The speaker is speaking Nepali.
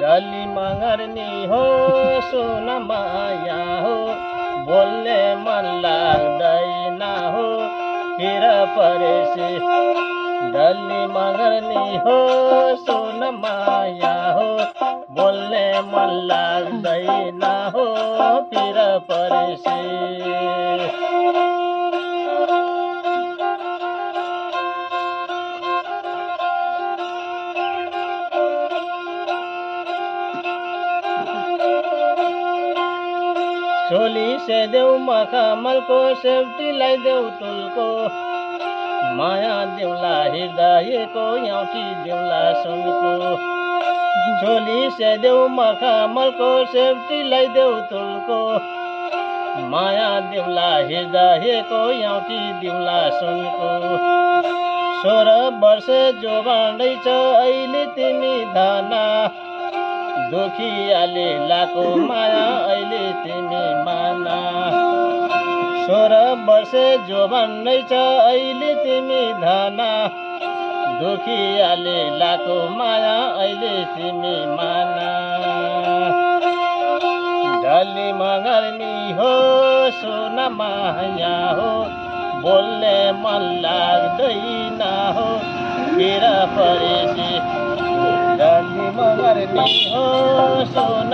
डली मगरनी हो सुन माया हो बोल्ने मन लाग्दैन हो फिर परेसी डली मगरनी हो सुन माया हो बोल्ने मन लाग्दैन हो फिर परेसी चोली से देऊ मखमल को सेफ्टी लाई देऊ तुलको माया देउला हृदय को यौठी देउला सुनको चोली से देऊ मखमल को सेफ्टी लाई देऊ तुलको माया देउला हृदय को यौठी देउला सुनको 16 वर्ष जो बाँड्दैछ अहिले तिमी धना दुखियाले लाको माया अहिले तिमी माना 16 वर्ष जो भन्दैछ अहिले तिमी धना दुखियाले लाको माया अहिले तिमी माना डली मगरनी हो सुन माया हो बोल्ने मन लाग्दैन हो फिर परेसी डली मगरनी हो सुन